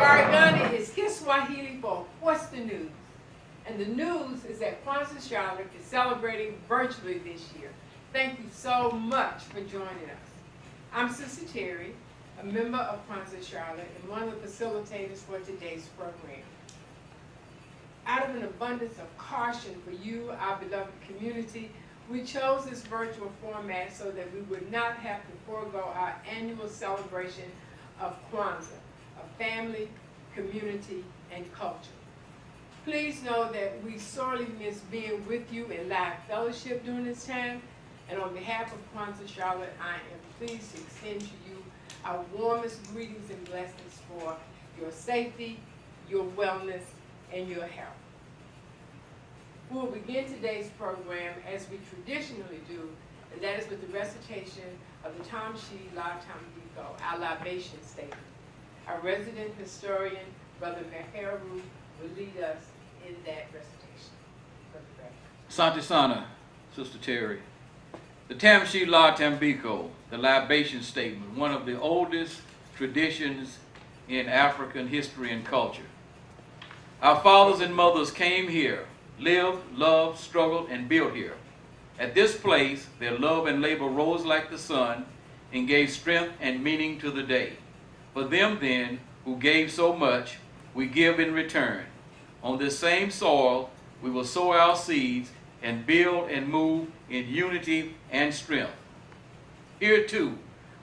Kiargani is Kiswahili for what's the news? And the news is that Kwanzaa Charlotte is celebrating virtually this year. Thank you so much for joining us. I'm Sister Terry, a member of Kwanzaa Charlotte and one of the facilitators for today's program. Out of an abundance of caution for you, our beloved community, we chose this virtual format so that we would not have to forego our annual celebration of Kwanzaa, of family, community, and culture. Please know that we sorely miss being with you in live fellowship during this time, and on behalf of Kwanzaa Charlotte, I am pleased to extend to you our warmest greetings and blessings for your safety, your wellness, and your health. We will begin today's program as we traditionally do, and that is with the recitation of the Tiamd, our libation statement. Our resident historian, Brother Tahirah, will lead us in that recitation. Asante Sana, Sister Terry. The Tiamd, the libation statement, one of the oldest traditions in African history and culture. Our fathers and mothers came here, lived, loved, struggled, and built here. At this place, their love and labor rose like the sun and gave strength and meaning to the day. For them then, who gave so much, we give in return. On this same soil, we will sow our seeds and build and move in unity and strength. Here too,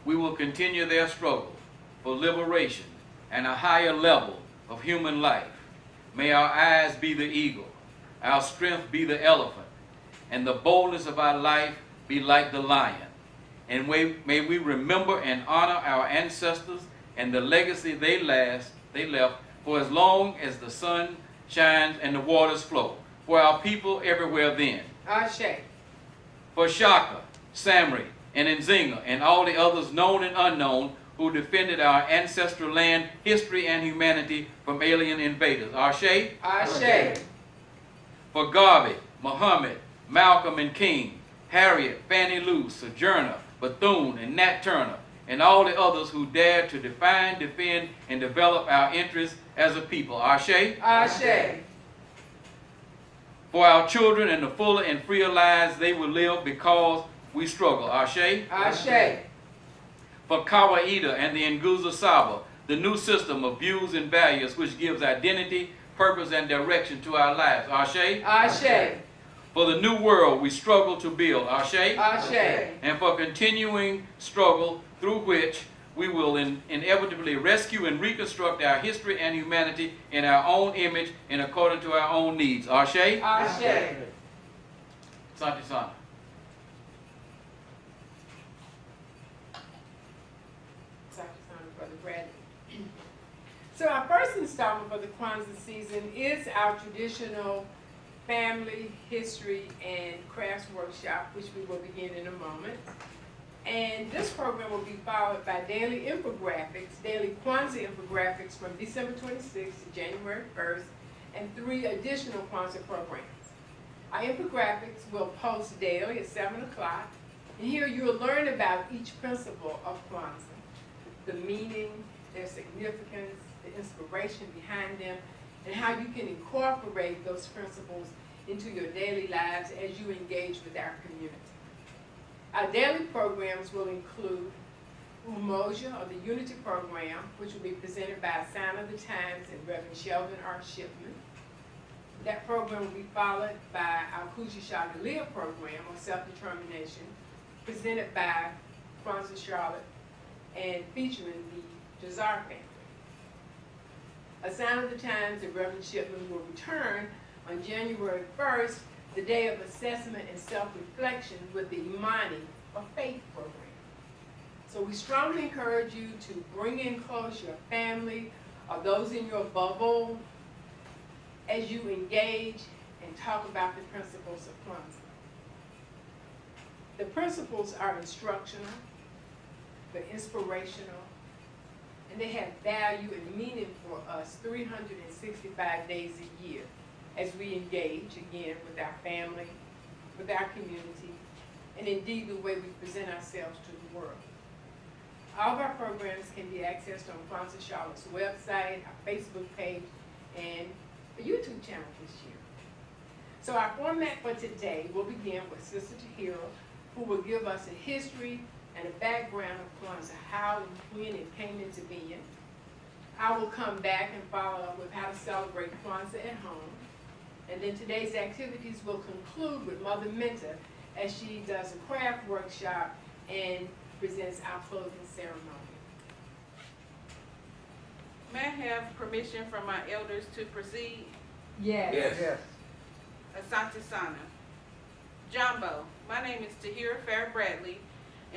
we will continue their struggle for liberation and a higher level of human life. May our eyes be the eagle, our strength be the elephant, and the boldness of our life be like the lion. And may we remember and honor our ancestors and the legacy they left for as long as the sun shines and the waters flow. For our people everywhere then. Ashe. For Shaka, Samri, and Nzinga, and all the others known and unknown who defended our ancestral land, history, and humanity from alien invaders. Ashe. Ashe. For Garvey, Muhammad, Malcolm and King, Harriet, Fannie Lou, Sojourner, Bethune, and Nat Turner, and all the others who dared to define, defend, and develop our interests as a people. Ashe. Ashe. For our children and the fuller and freer lives they will live because we struggle. Ashe. Ashe. For Kawaida and the Nguza Saba, the new system of views and values which gives identity, purpose, and direction to our lives. Ashe. Ashe. For the new world we struggle to build. Ashe. Ashe. And for continuing struggle through which we will inevitably rescue and reconstruct our history and humanity in our own image and according to our own needs. Ashe. Ashe. Asante Sana. Brother Bradley. So our first installment for the Kwanzaa season is our traditional family, history, and crafts workshop, which we will begin in a moment. And this program will be followed by daily infographics, daily Kwanzaa infographics from December 26th to January 1st, and 3 additional Kwanzaa programs. Our infographics will post daily at 7 o'clock, and here you will learn about each principle of Kwanzaa, the meaning, their significance, the inspiration behind them, and how you can incorporate those principles into your daily lives as you engage with our community. Our daily programs will include Umoja, or the Unity Program, which will be presented by a Sign of the Times and Reverend Sheldon R. Shipman. That program will be followed by our Kujishagalia program, or Self-Determination, presented by Kwanzaa Charlotte and featuring the Jazar family. A Sign of the Times and Reverend Shipman will return on January 1st, the day of assessment and self-reflection, with the Imani, or Faith program. So we strongly encourage you to bring in close your family or those in your bubble as you engage and talk about the principles of Kwanzaa. The principles are instructional, they're inspirational, and they have value and meaning for us 365 days a year as we engage, again, with our family, with our community, and indeed the way we present ourselves to the world. All of our programs can be accessed on Kwanzaa Charlotte's website, our Facebook page, and a YouTube channel this year. So our format for today will begin with Sister Tahirah, who will give us a history and a background of Kwanzaa, how and when it came into being. I will come back and follow up with how to celebrate Kwanzaa at home. And then today's activities will conclude with Mother Minta as she does a craft workshop and presents our closing ceremony. May I have permission from my elders to proceed? Yes. Yes. Asante Sana. Jumbo, my name is Tahirah Farrah Bradley,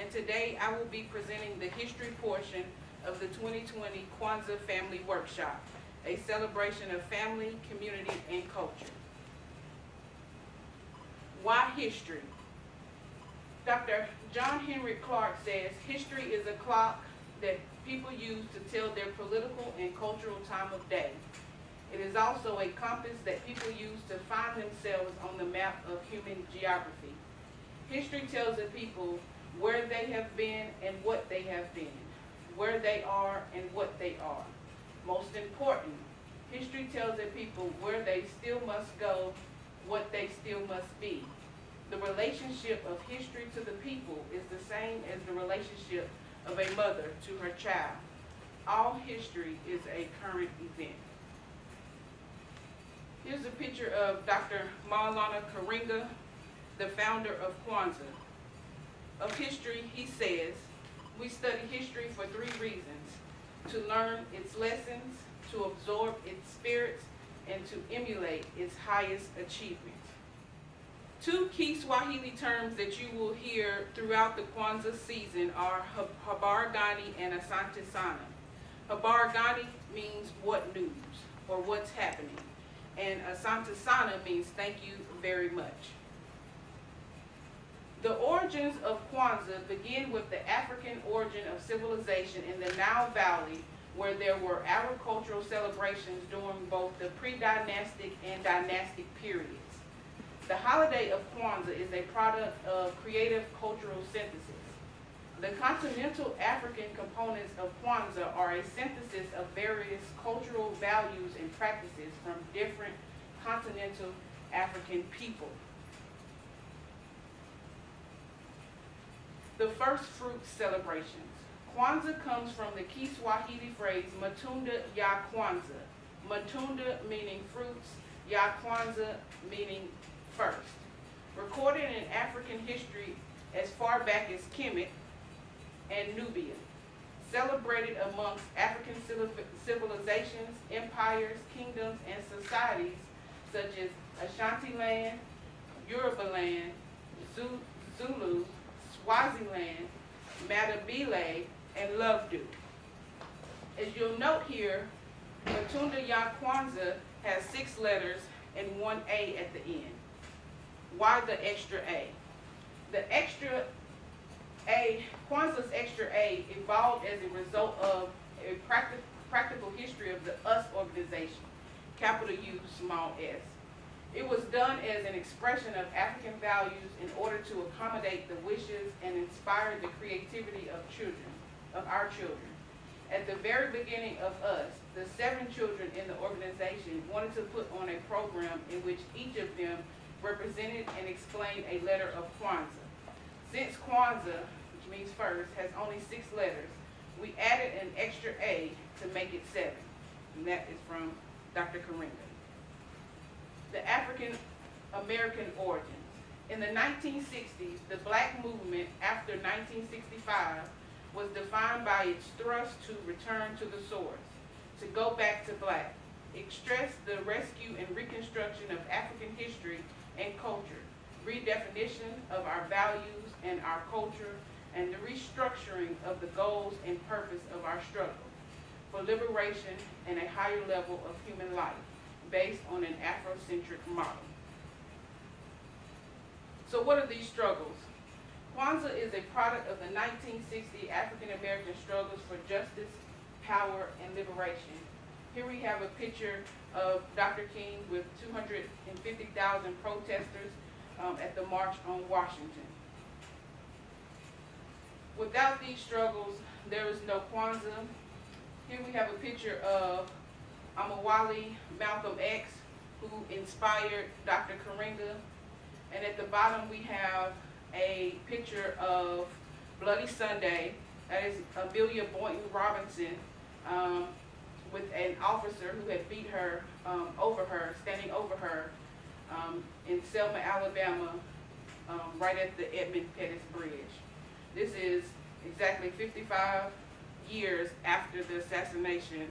and today I will be presenting the history portion of the 2020 Kwanzaa Family Workshop, a celebration of family, community, and culture. Why history? Dr. John Henry Clark says, history is a clock that people use to tell their political and cultural time of day. It is also a compass that people use to find themselves on the map of human geography. History tells the people where they have been and what they have been, where they are and what they are. Most important, history tells the people where they still must go, what they still must be. The relationship of history to the people is the same as the relationship of a mother to her child. All history is a current event. Here's a picture of Dr. Maulana Karinga, the founder of Kwanzaa. Of history, he says, we study history for 3 reasons: to learn its lessons, to absorb its spirits, and to emulate its highest achievements. 2 key Swahili terms that you will hear throughout the Kwanzaa season are Habari Gani and Asante Sana. Habari Gani means what news, or what's happening, and Asante Sana means thank you very much. The origins of Kwanzaa begin with the African origin of civilization in the Nile Valley, where there were agricultural celebrations during both the pre-dynastic and dynastic periods. The holiday of Kwanzaa is a product of creative cultural synthesis. The continental African components of Kwanzaa are a synthesis of various cultural values and practices from different continental African people. The first fruit celebrations. Kwanzaa comes from the Kiswahili phrase Matunda ya Kwanzaa. Matunda meaning fruits, ya Kwanzaa meaning first. Recorded in African history as far back as Kemet and Nubia. Celebrated amongst African civilizations, empires, kingdoms, and societies such as Ashanti-land, Yoruba-land, Zulu, Swaziland, Matabele, and Lovedu. As you'll note here, Matunda ya Kwanzaa has 6 letters and 1 A at the end. Why the extra A? The extra A, Kwanzaa's extra A evolved as a result of a practical history of the US organization, capital U, small s. It was done as an expression of African values in order to accommodate the wishes and inspire the creativity of our children. At the very beginning of US, the 7 children in the organization wanted to put on a program in which each of them represented and explained a letter of Kwanzaa. Since Kwanzaa, which means first, has only 6 letters, we added an extra A to make it 7. And that is from Dr. Karinga. The African American origins. In the 1960s, the black movement after 1965 was defined by its thrust to return to the source, to go back to black. It stressed the rescue and reconstruction of African history and culture, redefinition of our values and our culture, and the restructuring of the goals and purpose of our struggle for liberation and a higher level of human life based on an Afrocentric model. So what are these struggles? Kwanzaa is a product of the 1960 African American struggles for justice, power, and liberation. Here we have a picture of Dr. King with 250,000 protesters at the March on Washington. Without these struggles, there is no Kwanzaa. Here we have a picture of Amawali Malcolm X, who inspired Dr. Karenga. And at the bottom we have a picture of Bloody Sunday. That is Amelia Boynton Robinson with an officer who had beat her, standing over her in Selma, Alabama, right at the Edmund Pettus Bridge. This is exactly 55 years after the assassination,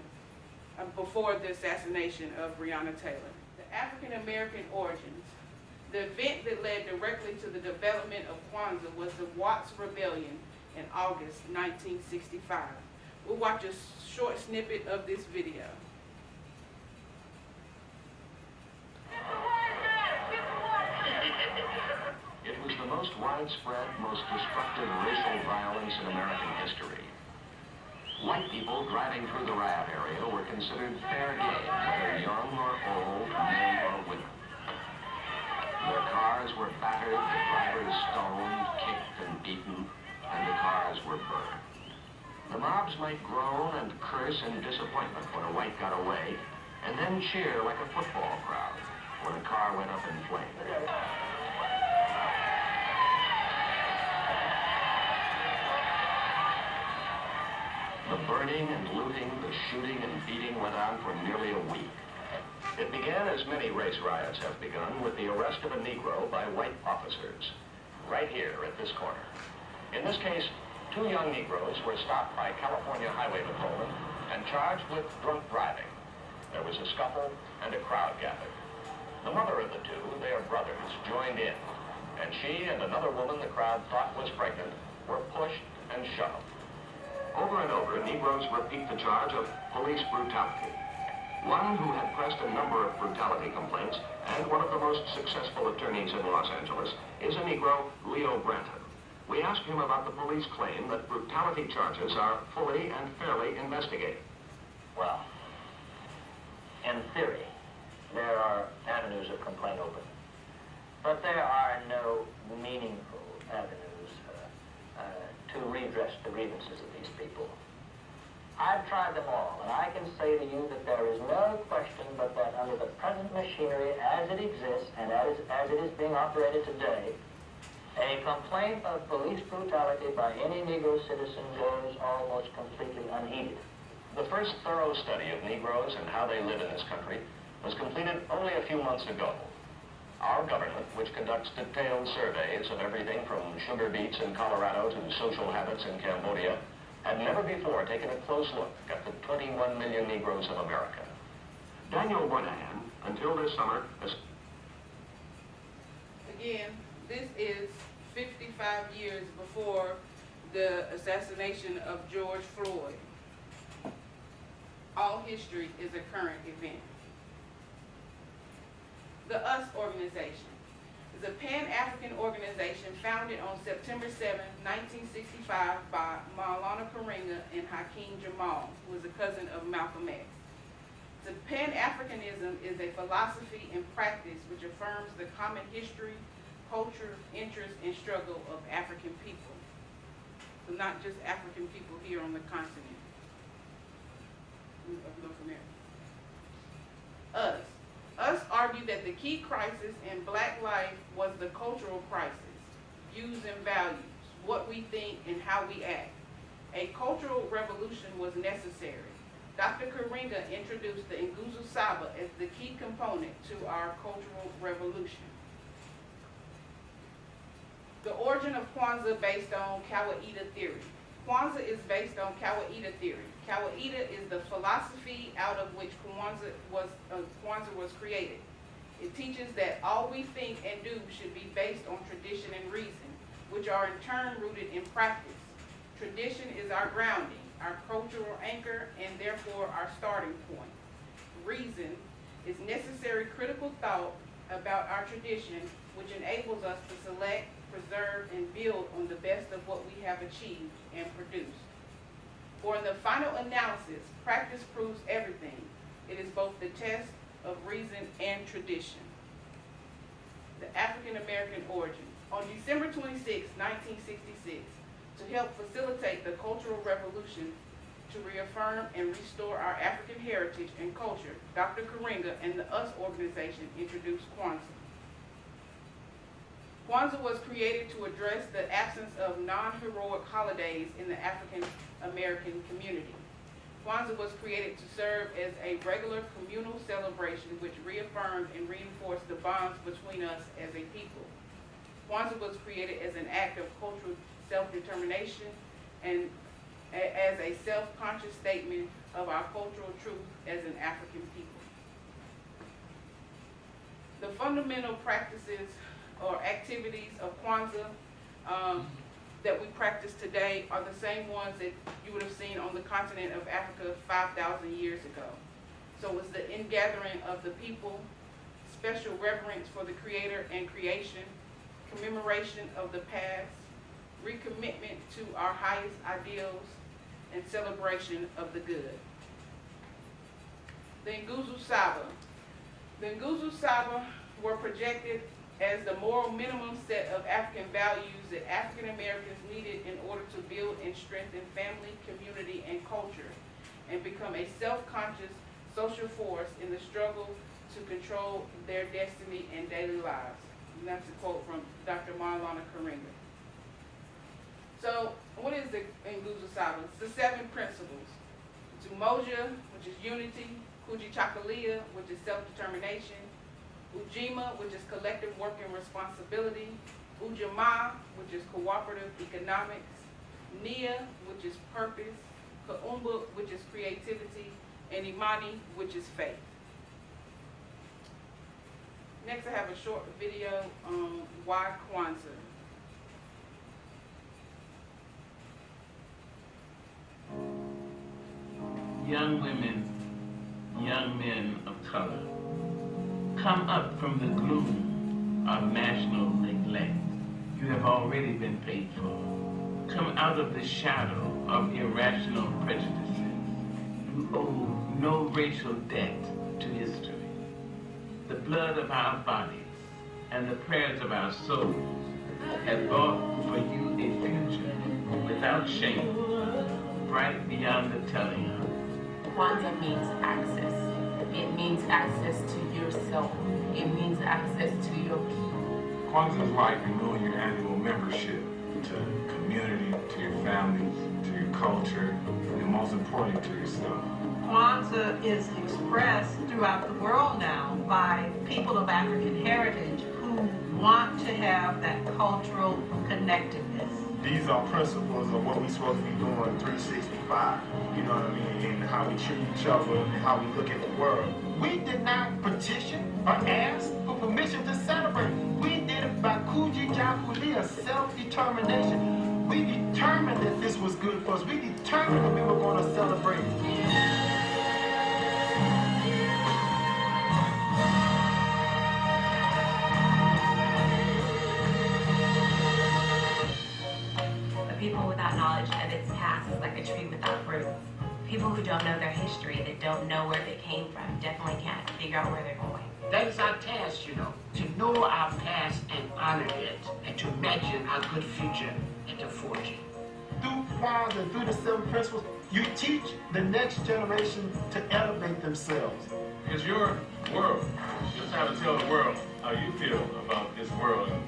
before the assassination of Breonna Taylor. The African American origins. The event that led directly to the development of Kwanzaa was the Watts Rebellion in August 1965. We'll watch a short snippet of this video. It was the most widespread, most destructive racial violence in American history. White people driving through the riot area were considered fair game, whether young or old, men or women. Their cars were battered, the drivers stoned, kicked, and beaten, and the cars were burned. The mobs might groan and curse in disappointment when a white got away, and then cheer like a football crowd when a car went up in flames. The burning and looting, the shooting and beating went on for nearly a week. It began, as many race riots have begun, with the arrest of a Negro by white officers, right here at this corner. In this case, 2 young Negroes were stopped by California Highway Patrolmen and charged with drunk driving. There was a scuffle and a crowd gathered. The mother of the 2, their brothers, joined in, and she and another woman the crowd thought was pregnant were pushed and shoved. Over and over, Negroes repeat the charge of police brutality. One who had pressed a number of brutality complaints and one of the most successful attorneys in Los Angeles is a Negro, Leo Branton. We asked him about the police claim that brutality charges are fully and fairly investigated. Well, in theory, there are avenues of complaint open, but there are no meaningful avenues to redress the grievances of these people. I've tried them all, and I can say to you that there is no question but that under the present machinery as it exists and as it is being operated today, a complaint of police brutality by any Negro citizen goes almost completely unheeded. The first thorough study of Negroes and how they live in this country was completed only a few months ago. Our government, which conducts detailed surveys of everything from sugar beets in Colorado to social habits in Cambodia, had never before taken a close look at the 21 million Negroes of America. Daniel Moynihan, until this summer, has... Again, this is 55 years before the assassination of George Floyd. All history is a current event. The US organization is a Pan-African organization founded on September 7, 1965 by Maulana Karenga and Hakeem Jamal, who was a cousin of Malcolm X. The Pan-Africanism is a philosophy and practice which affirms the common history, culture, interest, and struggle of African people. So not just African people here on the continent of North America. Us argue that the key crisis in black life was the cultural crisis, views and values, what we think and how we act. A cultural revolution was necessary. Dr. Karenga introduced the Nguzo Saba as the key component to our cultural revolution. The origin of Kwanzaa based on Kawaida theory. Kwanzaa is based on Kawaida theory. Kawaida is the philosophy out of which Kwanzaa was created. It teaches that all we think and do should be based on tradition and reason, which are in turn rooted in practice. Tradition is our grounding, our cultural anchor, and therefore our starting point. Reason is necessary critical thought about our tradition, which enables us to select, preserve, and build on the best of what we have achieved and produced. For in the final analysis, practice proves everything. It is both the test of reason and tradition. The African American origins. On December 26, 1966, To help facilitate the cultural revolution to reaffirm and restore our African heritage and culture, Dr. Karinga and the US organization introduced Kwanzaa. Kwanzaa was created to address the absence of non-heroic holidays in the African American community. Kwanzaa was created to serve as a regular communal celebration which reaffirmed and reinforced the bonds between us as a people. Kwanzaa was created as an act of cultural self-determination and as a self-conscious statement of our cultural truth as an African people. The fundamental practices or activities of Kwanzaa that we practice today are the same ones that you would have seen on the continent of Africa 5,000 years ago. So it's the ingathering of the people, special reverence for the Creator and creation, commemoration of the past, recommitment to our highest ideals, and celebration of the good. The Nguzo Saba. The Nguzo Saba were projected as the moral minimum set of African values that African Americans needed in order to build and strengthen family, community, and culture, and become a self-conscious social force in the struggle to control their destiny and daily lives. And that's a quote from Dr. Marlana Karinga. So, what is the Nguzo Saba? It's the 7 principles. It's Umoja, which is unity, Kujichagulia, which is self-determination, Ujima, which is collective work and responsibility, Ujamaa, which is cooperative economics, Nia, which is purpose, Kaumba, which is creativity, and Imani, which is faith. Next, I have a short video on why Kwanzaa. Young women, young men of color, come up from the gloom of national neglect. You have already been paid for. Come out of the shadow of irrational prejudices. You owe no racial debt to history. The blood of our bodies and the prayers of our souls have bought for you a future without shame, bright beyond the telling of. Kwanzaa means access. It means access to yourself. It means access to your people. Kwanzaa is like renewing your annual membership to community, to your families, to your culture, and most importantly, to yourself. Kwanzaa is expressed throughout the world now by people of African heritage who want to have that cultural connectedness. These are principles of what we're supposed to be doing 365, you know what I mean, and how we treat each other and how we look at the world. We did not petition or ask for permission to celebrate. We did it by Kujichagulia, self-determination. We determined that this was good for us. We determined that we were going to celebrate. People without knowledge of its past is like a tree without roots. People who don't know their history, that don't know where they came from, definitely can't figure out where they're going. That is our task, you know, to know our past and honor it, and to imagine our good future and to forge it. Through Kwanzaa, through the 7 principles, you teach the next generation to elevate themselves. It's your world. You just have to tell the world how you feel about this world and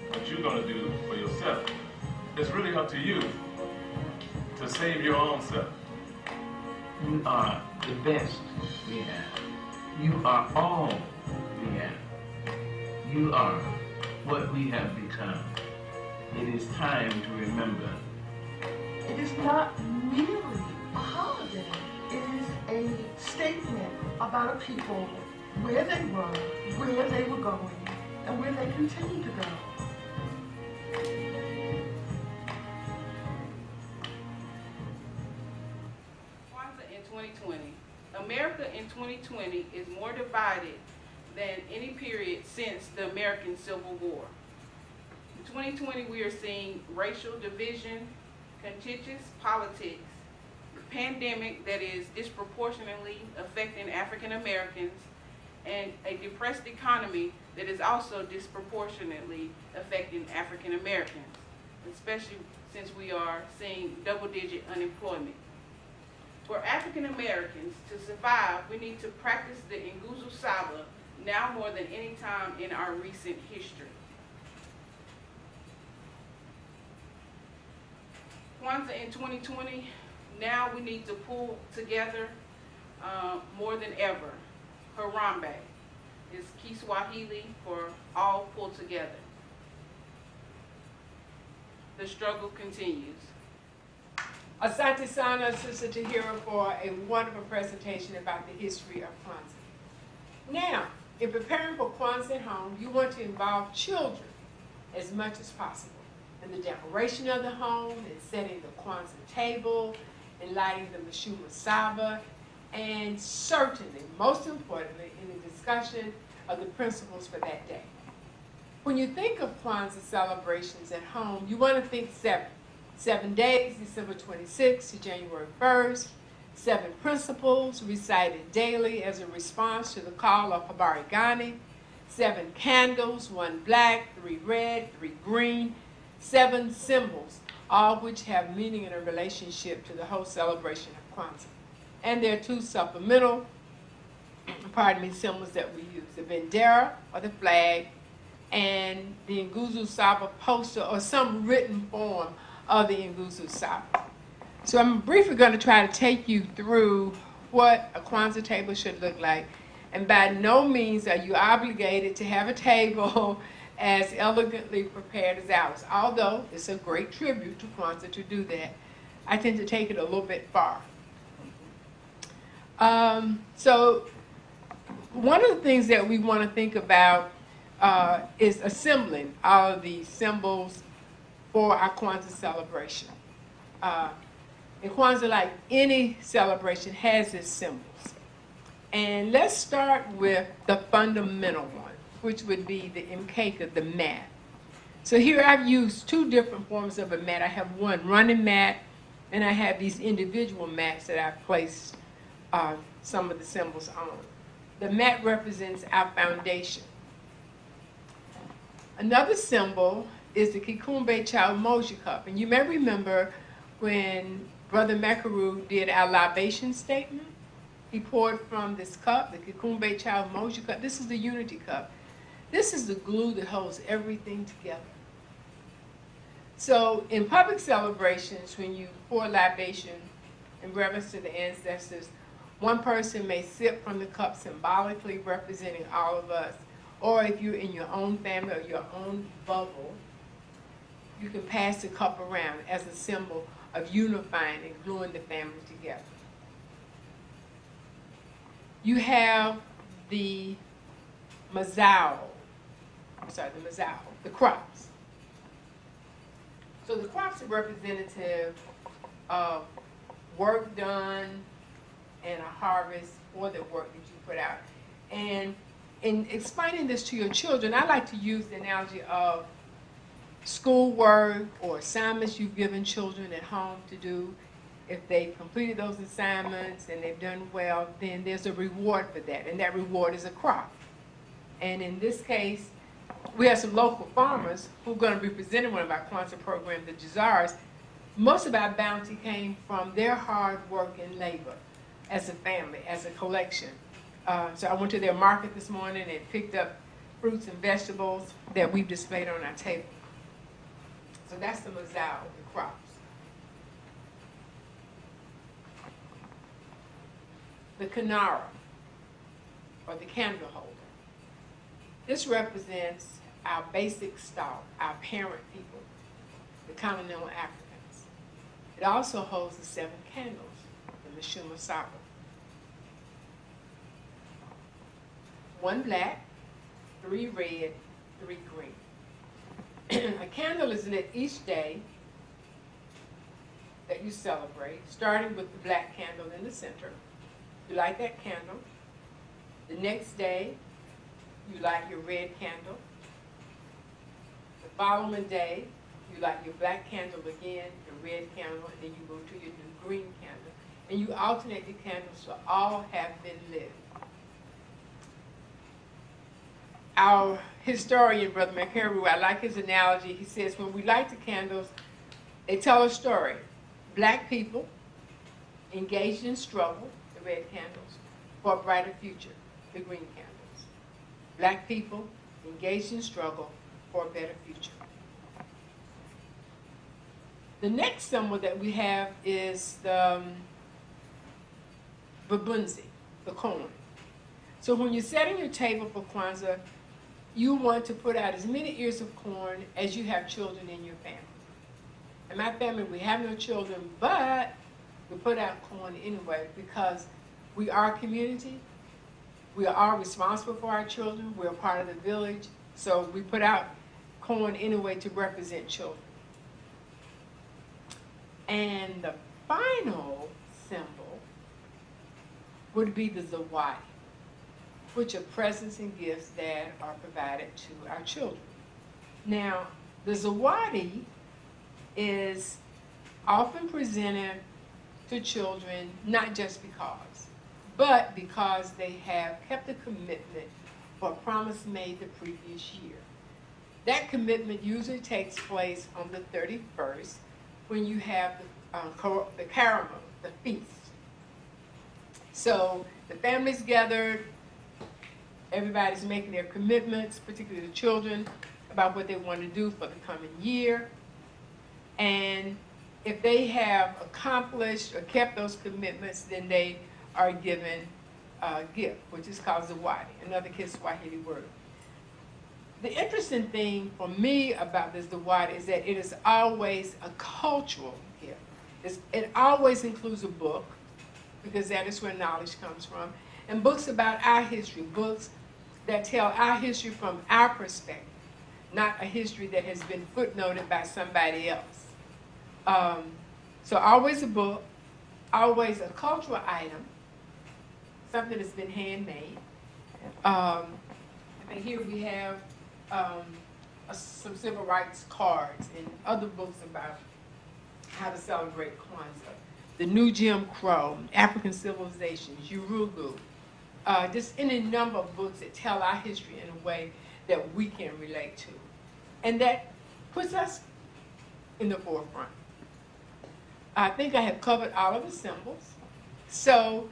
what you're going to do for yourself. It's really up to you to save your own self. You are the best we have. You are all we have. You are what we have become. It is time to remember. It is not merely a holiday. It is a statement about a people, where they were, where they were going, and where they continue to go. Kwanzaa in 2020. America in 2020 is more divided than any period since the American Civil War. In 2020, we are seeing racial division, contentious politics, a pandemic that is disproportionately affecting African Americans, and a depressed economy that is also disproportionately affecting African Americans, especially since we are seeing double-digit unemployment. For African Americans to survive, we need to practice the Nguzo Saba now more than any time in our recent history. Kwanzaa in 2020, now we need to pull together more than ever. Harambe is Kiswahili for all pull together. The struggle continues. Asante sana, Sister Tahirah, for a wonderful presentation about the history of Kwanzaa. Now, in preparing for Kwanzaa at home, you want to involve children as much as possible in the decoration of the home, in setting the Kwanzaa table, in lighting the Mashuma Saba, and certainly, most importantly, in the discussion of the principles for that day. When you think of Kwanzaa celebrations at home, you want to think 7 days, December 26th to January 1st, 7 principles recited daily as a response to the call of Habari Gani, 7 candles, 1 black, 3 red, 3 green, 7 symbols, all which have meaning and a relationship to the whole celebration of Kwanzaa. And there are 2 supplemental, symbols that we use, the bandera or the flag, and the Nguzo Saba poster or some written form of the Nguzo Saba. So I'm briefly going to try to take you through what a Kwanzaa table should look like. And by no means are you obligated to have a table as elegantly prepared as ours. Although it's a great tribute to Kwanzaa to do that, I tend to take it a little bit far. So one of the things that we want to think about is assembling all of these symbols for our Kwanzaa celebration. And Kwanzaa, like any celebration, has its symbols. And let's start with the fundamental one, which would be the mkeka, the mat. So here I've used 2 different forms of a mat. I have one running mat, and I have these individual mats that I've placed some of the symbols on. The mat represents our foundation. Another symbol is the Kikumbe Chao Moji cup. And you may remember when Brother Mekaru did our libation statement, he poured from this cup, the Kikumbe Chao Moji cup. This is the unity cup. This is the glue that holds everything together. So in public celebrations, when you pour libation in reverence to the ancestors, one person may sip from the cup symbolically representing all of us. Or if you're in your own family or your own bubble, you can pass the cup around as a symbol of unifying and gluing the family together. You have the mazao, the crops. So the crops are representative of work done and a harvest for the work that you put out. And in explaining this to your children, I like to use the analogy of schoolwork or assignments you've given children at home to do. If they've completed those assignments and they've done well, then there's a reward for that, and that reward is a crop. And in this case, we have some local farmers who are going to be presenting one of our Kwanzaa programs, the Jazars. Most of our bounty came from their hard work and labor as a family, as a collection. So I went to their market this morning and picked up fruits and vegetables that we've displayed on our table. So that's the mazao, the crops. The kanara, or the candle holder. This represents our basic stock, our parent people, the continental Africans. It also holds the 7 candles, the Mashuma Saba. 1 black, 3 red, 3 green. A candle is lit each day that you celebrate, starting with the black candle in the center. You light that candle. The next day, you light your red candle. The following day, you light your black candle again, your red candle, and then you go to your new green candle. And you alternate the candles so all have been lit. Our historian, Brother Mekaru, I like his analogy. He says when we light the candles, They tell a story. Black people engaged in struggle, the red candles, for a brighter future, the green candles. Black people engaged in struggle for a better future. The next symbol that we have is the babunzi, the corn. So when you're setting your table for Kwanzaa, you want to put out as many ears of corn as you have children in your family. In my family, we have no children, but we put out corn anyway because we are a community. We are responsible for our children. We're a part of the village. So we put out corn anyway to represent children. And the final symbol would be the zawadi, which are presents and gifts that are provided to our children. Now, the zawadi is often presented to children not just because, but because they have kept a commitment for a promise made the previous year. That commitment usually takes place on the 31st when you have the caramel, the feast. So the family's gathered, everybody's making their commitments, particularly the children, about what they want to do for the coming year. And if they have accomplished or kept those commitments, then they are given a gift, which is called zawadi, another Swahili word. The interesting thing for me about this zawadi is that it is always a cultural gift. It always includes a book, because that is where knowledge comes from, and books about our history, books that tell our history from our perspective, not a history that has been footnoted by somebody else. So always a book, always a cultural item, something that's been handmade. And here we have some civil rights cards and other books about how to celebrate Kwanzaa. The New Jim Crow, African Civilizations, Urugu, just any number of books that tell our history in a way that we can relate to. And that puts us in the forefront. I think I have covered all of the symbols. So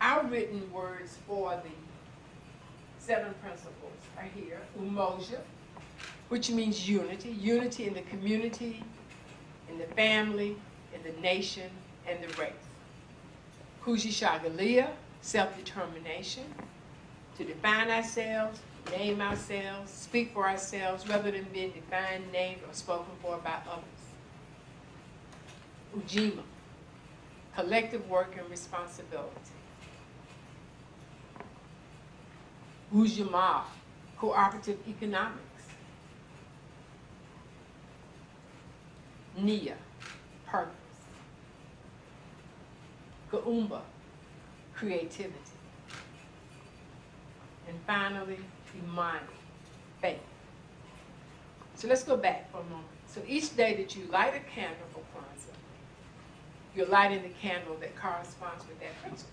our written words for the 7 principles are here. Umoja, which means unity. Unity in the community, in the family, in the nation, and the race. Kujishagalia, self-determination, to define ourselves, name ourselves, speak for ourselves, rather than being defined, named, or spoken for by others. Ujima, collective work and responsibility. Ujamaa, cooperative economics. Nia, purpose. Gaumba, creativity. And finally, Imani, faith. So let's go back for a moment. So each day that you light a candle for Kwanzaa, you're lighting the candle that corresponds with that principle.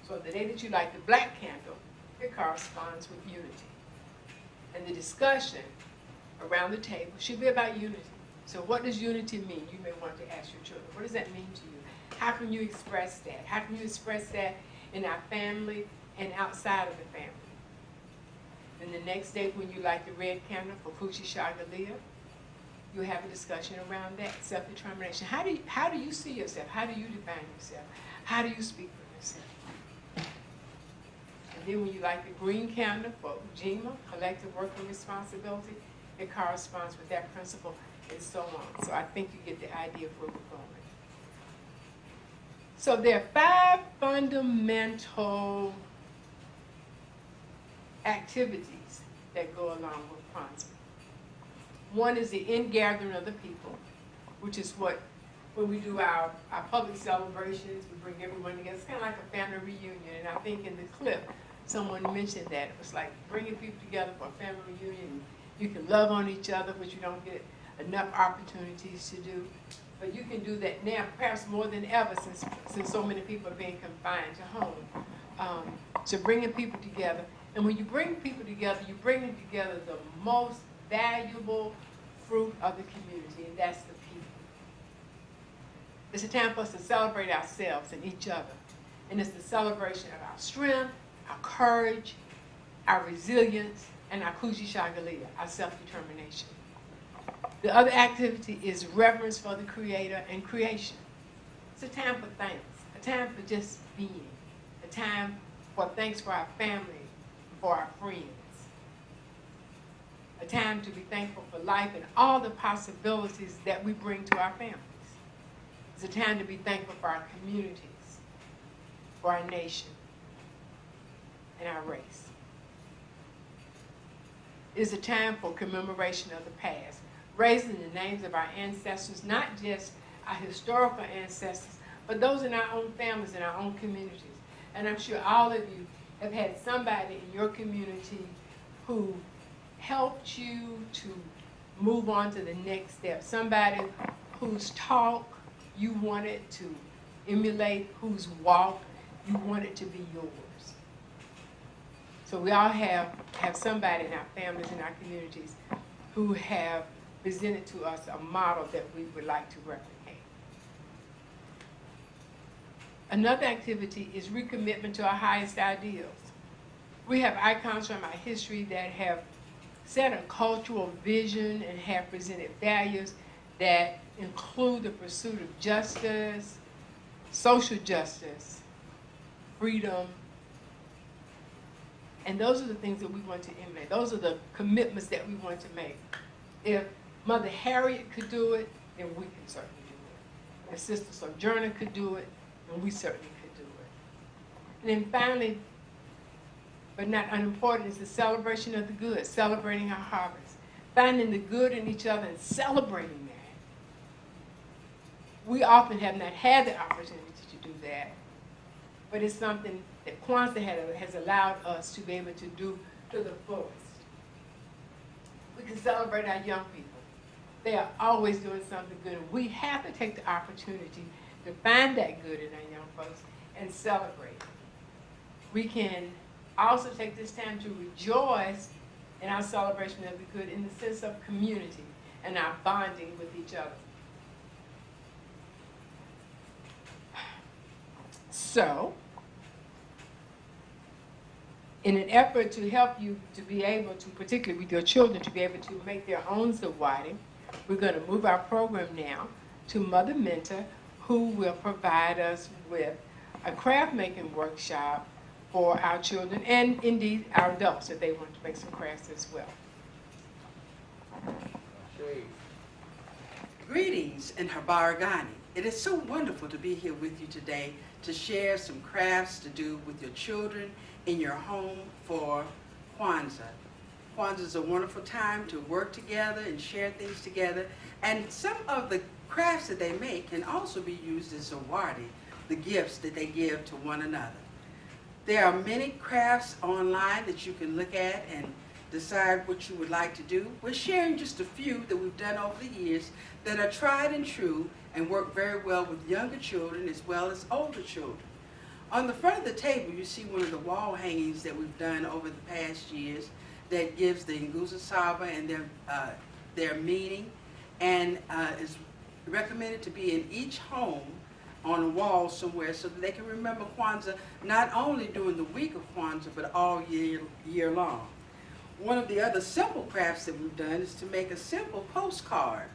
So the day that you light the black candle, it corresponds with unity. And the discussion around the table should be about unity. So what does unity mean? You may want to ask your children. What does that mean to you? How can you express that? How can you express that in our family and outside of the family? And the next day when you light the red candle for Kujishagalia, you'll have a discussion around that, self-determination. How do you see yourself? How do you define yourself? How do you speak for yourself? And then when you light the green candle for Ujima, collective work and responsibility, it corresponds with that principle, and so on. So I think you get the idea of where we're going. So there are 5 fundamental activities that go along with Kwanzaa. One is the ingathering of the people, which is when we do our public celebrations, we bring everyone together. It's kind of like a family reunion, and I think in the clip, someone mentioned that. It was like bringing people together for a family reunion. You can love on each other, which you don't get enough opportunities to do. But you can do that now, perhaps more than ever, since so many people are being confined to home. So bringing people together. And when you bring people together, you bring together the most valuable fruit of the community, and that's the people. It's a time for us to celebrate ourselves and each other. And it's the celebration of our strength, our courage, our resilience, and our Kujishagalia, our self-determination. The other activity is reverence for the Creator and creation. It's a time for thanks, a time for just being, a time for thanks for our family, for our friends, a time to be thankful for life and all the possibilities that we bring to our families. It's a time to be thankful for our communities, for our nation, and our race. It is a time for commemoration of the past, raising the names of our ancestors, not just our historical ancestors, but those in our own families and our own communities. And I'm sure all of you have had somebody in your community who helped you to move on to the next step, somebody whose talk you wanted to emulate, whose walk you wanted to be yours. So we all have somebody in our families and our communities who have presented to us a model that we would like to replicate. Another activity is recommitment to our highest ideals. We have icons from our history that have set a cultural vision and have presented values that include the pursuit of justice, social justice, freedom, and those are the things that we want to emulate. Those are the commitments that we want to make. If Mother Harriet could do it, then we can certainly do it. If Sister Sojourner could do it, then we certainly could do it. And then finally, but not unimportant, is the celebration of the good, celebrating our harvest, finding the good in each other and celebrating that. We often have not had the opportunity to do that, but it's something that Kwanzaa has allowed us to be able to do to the fullest. We can celebrate our young people. They are always doing something good, and we have to take the opportunity to find that good in our young folks and celebrate. We can also take this time to rejoice in our celebration of the good in the sense of community and our bonding with each other. So, in an effort to help you to be able to, particularly with your children, to be able to make their own zawadi, we're going to move our program now to Mother Minta, who will provide us with a craft making workshop for our children and indeed our adults if they want to make some crafts as well. Greetings in Habaragani. It is so wonderful to be here with you today to share some crafts to do with your children in your home for Kwanzaa. Kwanzaa is a wonderful time to work together and share things together, and some of the crafts that they make can also be used as zawadi, the gifts that they give to one another. There are many crafts online that you can look at and decide what you would like to do. We're sharing just a few that we've done over the years that are tried and true and work very well with younger children as well as older children. On the front of the table, you see one of the wall hangings that we've done over the past years that gives the Nguzo Saba and their meaning, and is recommended to be in each home on a wall somewhere so that they can remember Kwanzaa not only during the week of Kwanzaa but all year long. One of the other simple crafts that we've done is to make a simple postcard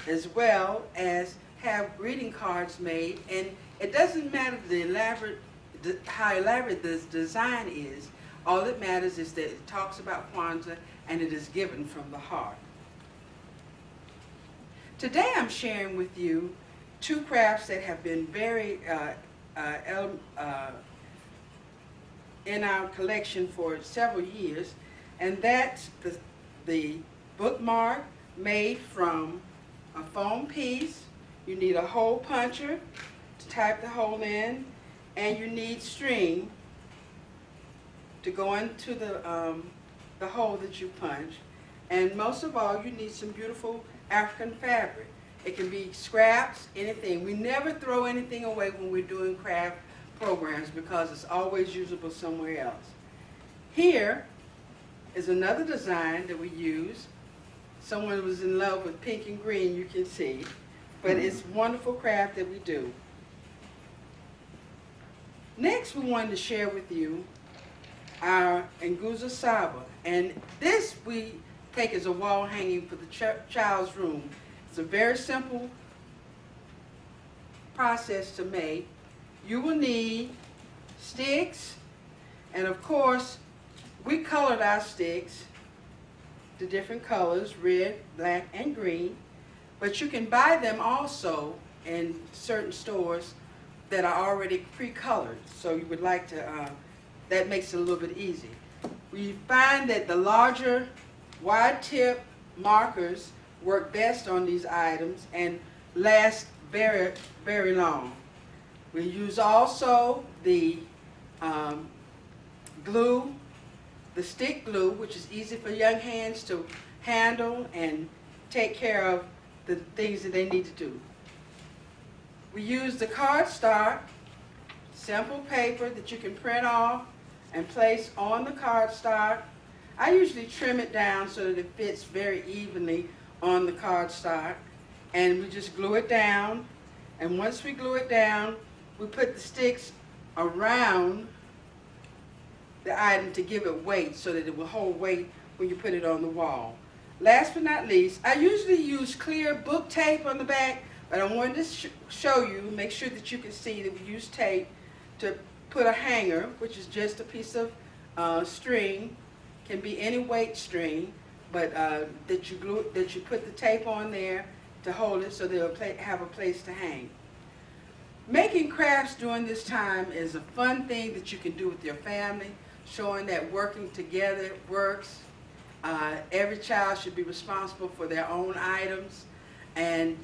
as well as have greeting cards made, and it doesn't matter how elaborate the design is. All that matters is that it talks about Kwanzaa and it is given from the heart. Today I'm sharing with you two crafts that have been very in our collection for several years, and that's the bookmark made from a foam piece. You need a hole puncher to type the hole in, and you need string to go into the hole that you punch. And most of all, you need some beautiful African fabric. It can be scraps, anything. We never throw anything away when we're doing craft programs because it's always usable somewhere else. Here is another design that we use Someone was in love with pink and green, you can see. But it's wonderful craft that we do. Next, we wanted to share with you our Nguzo Saba. And this we take as a wall hanging for the child's room. It's a very simple process to make. You will need sticks, and of course, we colored our sticks the different colors, red, black, and green. But you can buy them also in certain stores that are already pre-colored. So you would like to, that makes it a little bit easy. We find that the larger wide tip markers work best on these items and last very, very long. We use also the glue, the stick glue, which is easy for young hands to handle and take care of the things that they need to do. We use the cardstock, simple paper that you can print off and place on the cardstock. I usually trim it down so that it fits very evenly on the cardstock, and we just glue it down. And once we glue it down, we put the sticks around the item to give it weight so that it will hold weight when you put it on the wall. Last but not least, I usually use clear book tape on the back, but I wanted to show you, make sure that you can see that we use tape to put a hanger, which is just a piece of string, can be any weight string, but that you put the tape on there to hold it so they'll have a place to hang. Making crafts during this time is a fun thing that you can do with your family, showing that working together works. Every child should be responsible for their own items, and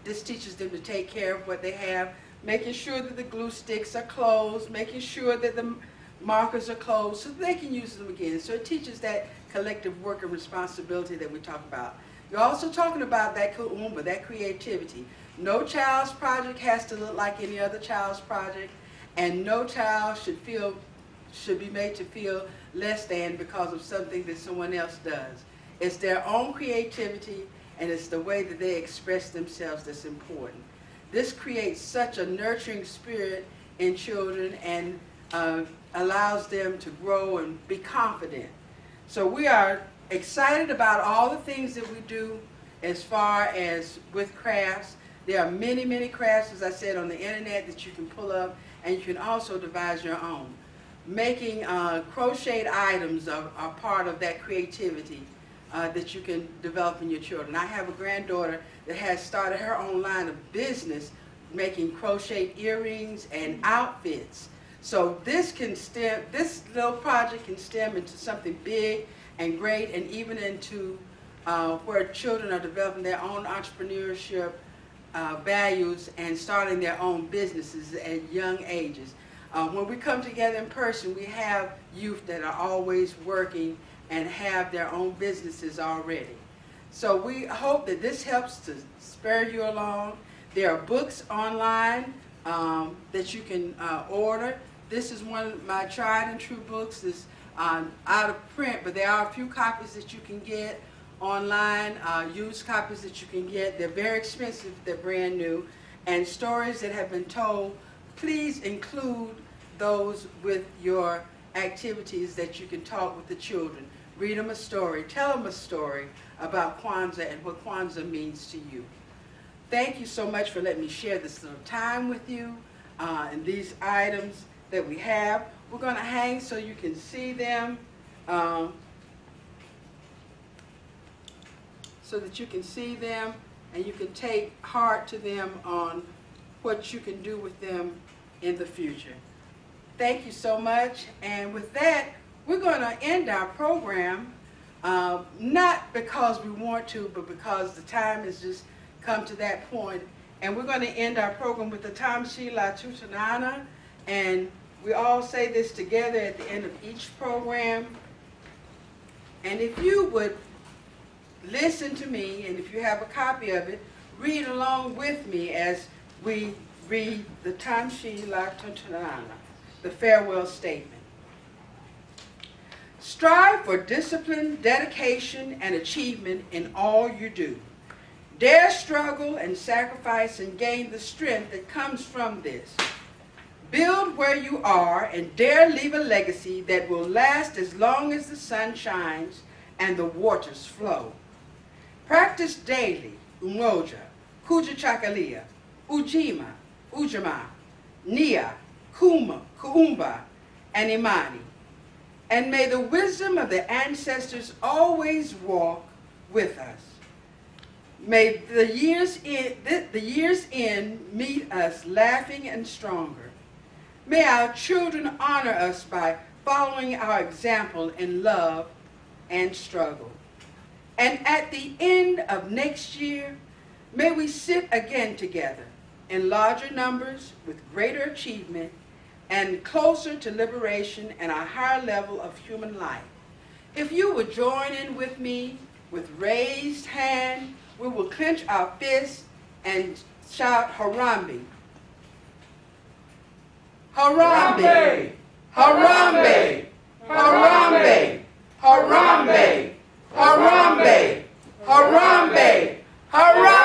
this teaches them to take care of what they have, making sure that the glue sticks are closed, making sure that the markers are closed so that they can use them again. So it teaches that collective work and responsibility that we talk about. You're also talking about that kuumba, that creativity. No child's project has to look like any other child's project, and no child should be made to feel less than because of something that someone else does. It's their own creativity, and it's the way that they express themselves that's important. This creates such a nurturing spirit in children and allows them to grow and be confident. So we are excited about all the things that we do as far as with crafts. There are many, many crafts, as I said, on the internet that you can pull up, and you can also devise your own. Making crocheted items are part of that creativity that you can develop in your children. I have a granddaughter that has started her own line of business making crocheted earrings and outfits. So this little project can stem into something big and great, and even into where children are developing their own entrepreneurship values and starting their own businesses at young ages. When we come together in person, we have youth that are always working and have their own businesses already. So we hope that this helps to spur you along. There are books online that you can order. This is one of my tried and true books. It's out of print, but there are a few copies that you can get online, used copies that you can get. They're very expensive, they're brand new. And stories that have been told, please include those with your activities that you can talk with the children. Read them a story, tell them a story about Kwanzaa and what Kwanzaa means to you. Thank you so much for letting me share this little time with you and these items that we have. We're going to hang so you can see them, and you can take heart to them on what you can do with them in the future. Thank you so much, and with that, we're going to end our program, not because we want to, but because the time has just come to that point. And we're going to end our program with the Tiamd La Tutanana, and we all say this together at the end of each program. And if you would listen to me, and if you have a copy of it, read along with me as we read the Tiamd La Tutanana, the farewell statement. Strive for discipline, dedication, and achievement in all you do. Dare struggle and sacrifice and gain the strength that comes from this. Build where you are and dare leave a legacy that will last as long as the sun shines and the waters flow. Practice daily umoja, kujichagulia, ujima, ujamaa, nia, kuumba, and imani. And may the wisdom of the ancestors always walk with us. May the year's end meet us laughing and stronger. May our children honor us by following our example in love and struggle. And at the end of next year, may we sit again together in larger numbers with greater achievement and closer to liberation and a higher level of human life. If you would join in with me with raised hand, we will clench our fists and shout Harambe. Harambe! Harambe! Harambe! Harambe! Harambe! Harambe! Harambe!